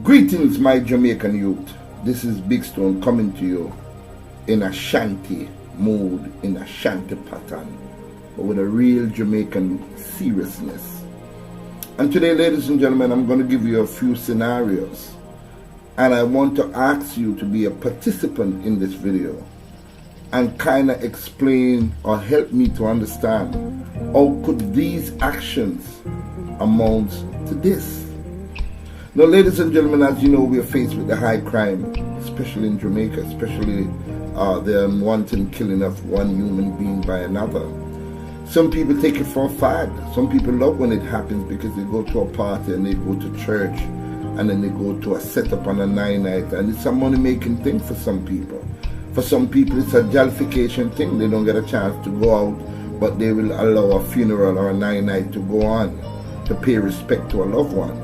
Greetings, my Jamaican youth. This is Big Stone coming to you in a shanty mood, in a shanty pattern, but with a real Jamaican seriousness. And today, ladies and gentlemen, I'm going to give you a few scenarios, and I want to ask you to be a participant in this video and kind of explain or help me to understand how could these actions amount to this. Now, ladies and gentlemen, as you know, we are faced with the high crime, especially in Jamaica, especially the unwanted killing of one human being by another. Some people take it for a fad. Some people love when it happens because they go to a party and they go to church and then they go to a setup on a night, and it's a money-making thing for some people. For some people, it's a jollification thing. They don't get a chance to go out, but they will allow a funeral or a night to go on to pay respect to a loved one.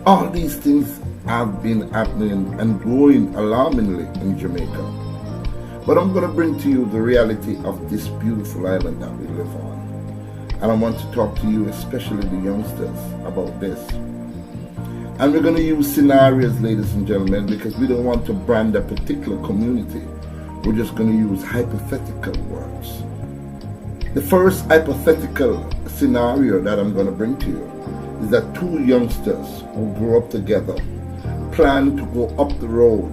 All these things have been happening and growing alarmingly in Jamaica. But I'm going to bring to you the reality of this beautiful island that we live on. And I want to talk to you, especially the youngsters, about this. And we're going to use scenarios, ladies and gentlemen, because we don't want to brand a particular community. We're just going to use hypothetical words. The first hypothetical scenario that I'm going to bring to you is that two youngsters who grew up together plan to go up the road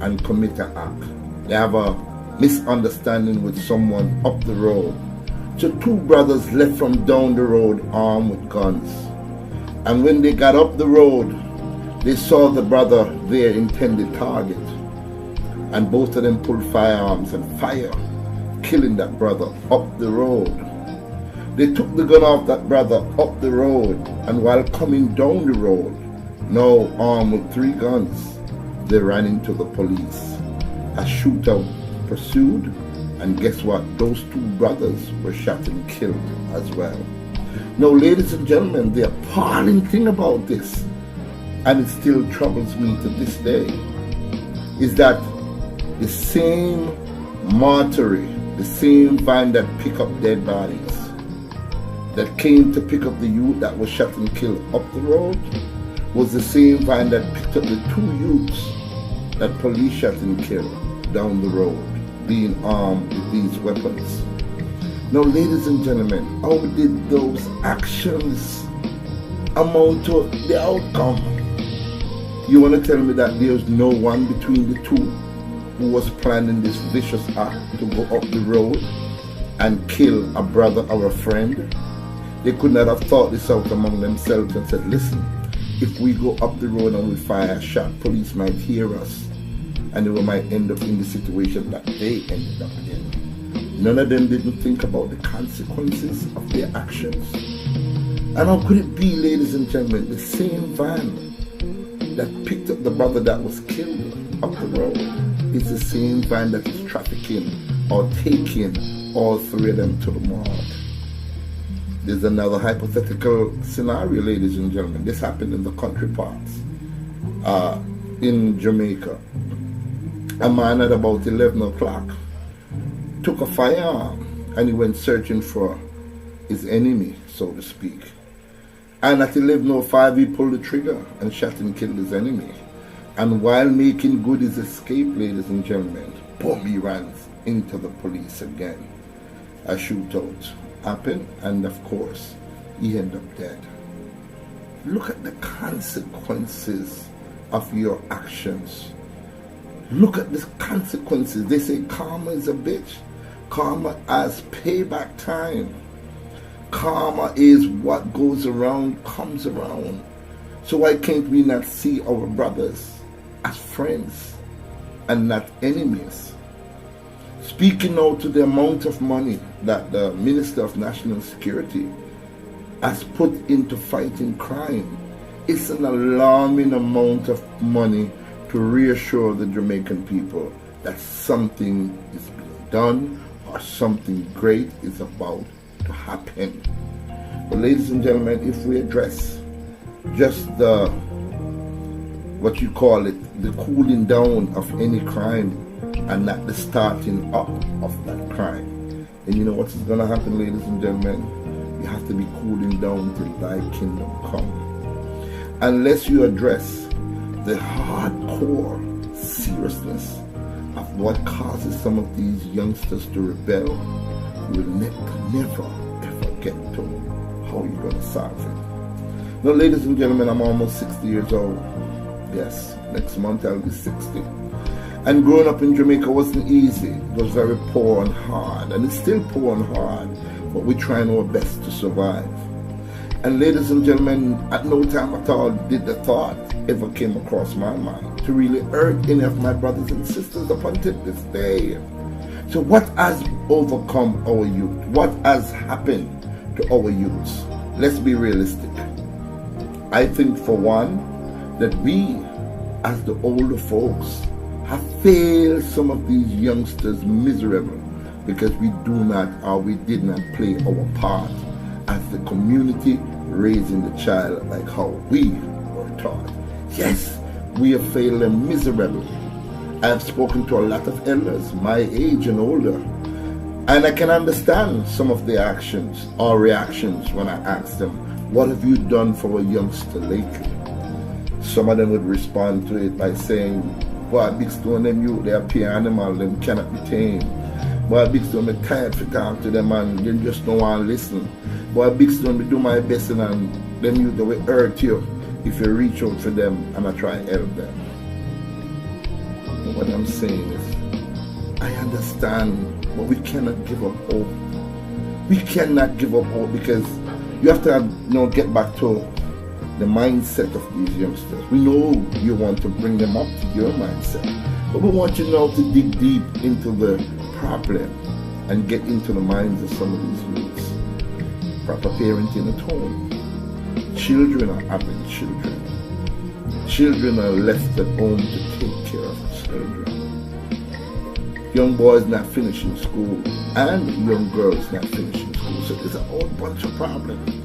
and commit an act. They have a misunderstanding with someone up the road. So two brothers left from down the road armed with guns. And when they got up the road, they saw the brother, their intended target. And both of them pulled firearms and fire, killing that brother up the road. They took the gun off that brother up the road, and while coming down the road, now armed with 3 guns, they ran into the police. A shootout pursued, and guess what? Those 2 brothers were shot and killed as well. Now, ladies and gentlemen, the appalling thing about this, and it still troubles me to this day, is that the same mortuary, the same van that pick up dead bodies, that came to pick up the youth that was shot and killed up the road, was the same van that picked up the 2 youths that police shot and killed down the road, being armed with these weapons. Now, ladies and gentlemen, how did those actions amount to the outcome? You want to tell me that there's no one between the 2 who was planning this vicious act to go up the road and kill a brother or a friend? They could not have thought this out among themselves and said, listen, if we go up the road and we fire a shot, police might hear us, and they might end up in the situation that they ended up in. None of them didn't think about the consequences of their actions. And how could it be, ladies and gentlemen, the same van that picked up the brother that was killed up the road is the same van that is trafficking or taking all 3 of them to the morgue? There's another hypothetical scenario, ladies and gentlemen. This happened in the country parts in Jamaica. A man at about 11 o'clock took a firearm and he went searching for his enemy, so to speak. And at 11:05 he pulled the trigger and shot and killed his enemy. And while making good his escape, ladies and gentlemen, boom, he runs into the police again. A shootout happened, and of course, he ended up dead. Look at the consequences of your actions. Look at the consequences. They say karma is a bitch. Karma has payback time. Karma is what goes around comes around. So why can't we not see our brothers as friends and not enemies? Speaking now to the amount of money that the Minister of National Security has put into fighting crime, it's an alarming amount of money to reassure the Jamaican people that something is being done or something great is about to happen. But ladies and gentlemen, if we address just the, what you call it, the cooling down of any crime and not the starting up of that crime, then you know what is going to happen, ladies and gentlemen? You have to be cooling down till thy kingdom come. Unless you address the hardcore seriousness of what causes some of these youngsters to rebel, you will never ever get to how you're going to solve it. Now, ladies and gentlemen, I'm almost 60 years old. Yes, next month I'll be 60. And growing up in Jamaica wasn't easy. It was very poor and hard, and it's still poor and hard, but we're trying our best to survive. And ladies and gentlemen, at no time at all did the thought ever came across my mind to really hurt any of my brothers and sisters up until this day. So what has overcome our youth? What has happened to our youths? Let's be realistic. I think for one, that we, as the older folks, have failed some of these youngsters miserable because we do not or we did not play our part as the community raising the child like how we were taught. Yes, we have failed them miserably. I have spoken to a lot of elders my age and older, and I can understand some of their actions or reactions when I ask them, what have you done for a youngster lately? Some of them would respond to it by saying, boy, Big Stone, them youth, they are pure animal, them cannot be tamed. Boy, Big Stone, me tired for talk to them and they just don't want to listen. Boy, Big Stone, me do my best and them youth, they will hurt you if you reach out for them and I try to help them. And what I'm saying is, I understand, but we cannot give up hope. We cannot give up hope because you have to get back to the mindset of these youngsters. We know you want to bring them up to your mindset, but we want you now to dig deep into the problem and get into the minds of some of these youths. Proper parenting at home. Children are having children. Children are left at home to take care of children. Young boys not finishing school and young girls not finishing school. So there's a whole bunch of problems.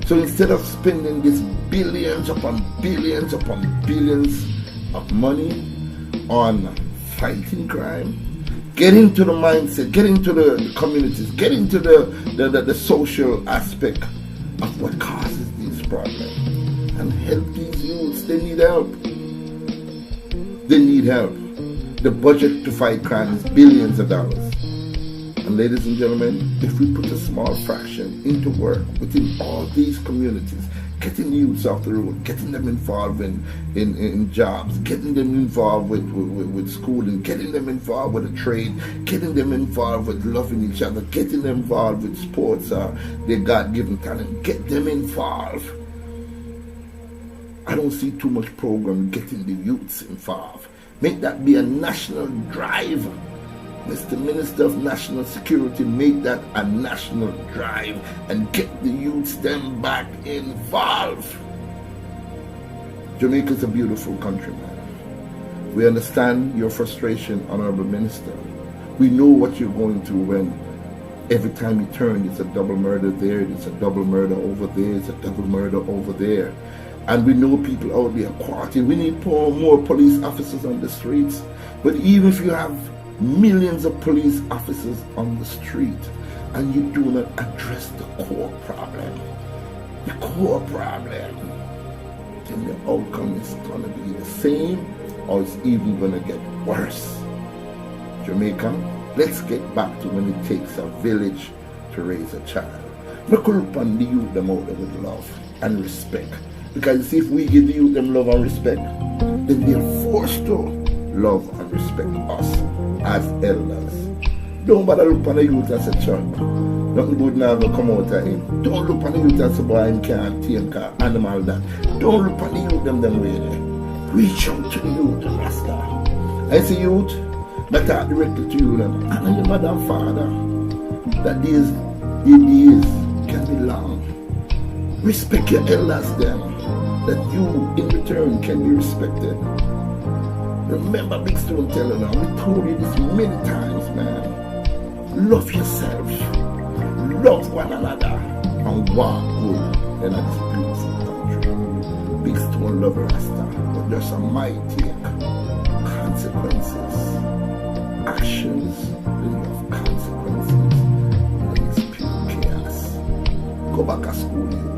So instead of spending these billions upon billions upon billions of money on fighting crime, get into the mindset, get into the communities, get into the social aspect of what causes these problems and help these youths. They need help. They need help. The budget to fight crime is billions of dollars. And ladies and gentlemen, if we put a small fraction into work within all these communities, getting youths off the road, getting them involved in jobs, getting them involved with schooling, getting them involved with a trade, getting them involved with loving each other, getting them involved with sports or their God-given talent, get them involved. I don't see too much program getting the youths involved. Make that be a national drive. Mr. Minister of National Security, make that a national drive and get the youths them back involved. Jamaica's a beautiful country, man. We understand your frustration, Honorable Minister. We know what you're going through when every time you turn, it's a double murder there, it's a double murder over there, it's a double murder over there. And we know people out there quarantine. We need more police officers on the streets. But even if you have millions of police officers on the street and you do not address the core problem, then the outcome is going to be the same or it's even going to get worse. Jamaica, let's get back to when it takes a village to raise a child. Look upon the youth them out there with love and respect. Because if we give the youth them love and respect, then they are forced to love and respect us as elders. Don't bother look on the youth as a child. Nothing good now will come out of him. Don't look on the youth as a boy and can't tame car animal that. Don't look on the youth them way there. Reach out to the youth, Rasta. I say youth, that talk directly to you them. And your mother and father. That these days can be long. Respect your elders them. That you in return can be respected. Remember Big Stone telling them, we told you this many times, man. Love yourself, love one another, and walk good in this beautiful country. Big Stone love Rasta, but there's a mighty consequences, actions, they have consequences, and it's pure chaos. Go back to school, you.